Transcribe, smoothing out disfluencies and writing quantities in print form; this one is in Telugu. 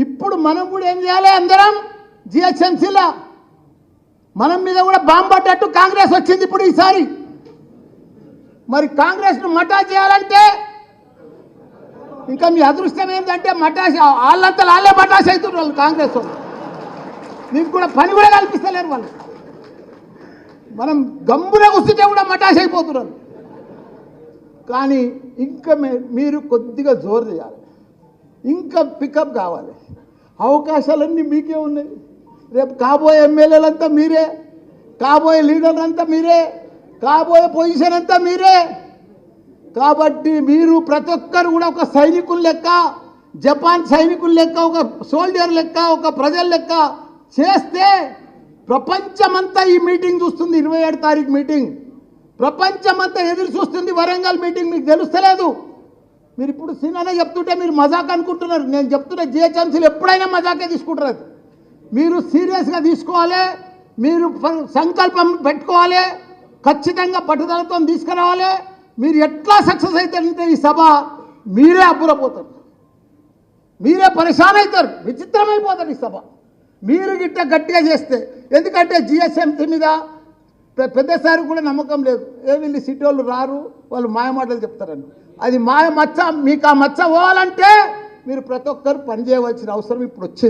ఇప్పుడు మనం కూడా ఏం చేయాలి? అందరం జిహెచ్ఎంసీలో మనం మీద కూడా బాంబు పడ్డట్టు కాంగ్రెస్ వచ్చింది ఇప్పుడు ఈసారి. మరి కాంగ్రెస్ను మటా చేయాలంటే ఇంకా మీ అదృష్టం ఏంటంటే మటాష్ వాళ్ళంతా వాళ్ళే మటాష్ అవుతున్నారు వాళ్ళు కాంగ్రెస్ వాళ్ళు. మీకు కూడా పని కూడా కల్పిస్తలేరు వాళ్ళు. మనం గమ్మున కూర్చుంటే కూడా మటాష్ అయిపోతున్నారు. కానీ ఇంకా మీరు కొద్దిగా జోరు చేయాలి, ఇంకా పికప్ కావాలి. అవకాశాలన్నీ మీకే ఉన్నాయి. రేపు కాబోయే ఎమ్మెల్యేలంతా మీరే, కాబోయే లీడర్లంతా మీరే, కాబోయే పొజిషన్ అంతా మీరే. కాబట్టి మీరు ప్రతి ఒక్కరు కూడా ఒక సైనికుల లెక్క, జపాన్ సైనికుల లెక్క, ఒక సోల్జర్ లెక్క, ఒక ప్రజల లెక్క చేస్తే ప్రపంచమంతా ఈ మీటింగ్ చూస్తుంది. 27 తారీఖు మీటింగ్ ప్రపంచమంతా ఎదురు చూస్తుంది. వరంగల్ మీటింగ్ మీకు తెలుస్తలేదు. మీరు ఇప్పుడు సినిమానే చెప్తుంటే మీరు మజాక్ అనుకుంటున్నారు. నేను చెప్తున్న జిహెచ్ఎంసీలు ఎప్పుడైనా మజాకే తీసుకుంటారు. మీరు సీరియస్గా తీసుకోవాలి, మీరు సంకల్పం పెట్టుకోవాలి, ఖచ్చితంగా పట్టుదలతో తీసుకురావాలి. మీరు ఎట్లా సక్సెస్ అవుతారంటే ఈ సభ మీరే అబ్బురపోతారు, మీరే పరేషాన్ అవుతారు, విచిత్రమైపోతారు ఈ సభ మీరు గిట్ట గట్టిగా చేస్తే. ఎందుకంటే జిహెచ్ఎంసీ మీద పెద్దసారి కూడా నమ్మకం లేదు. వీళ్ళు సిటీ వాళ్ళు రారు, వాళ్ళు మాయమాటలు చెప్తారని. అది మాయ మచ్చ. మీకు ఆ మచ్చ పోవాలంటే మీరు ప్రతి ఒక్కరు పనిచేయవలసిన అవసరం ఇప్పుడు వచ్చింది.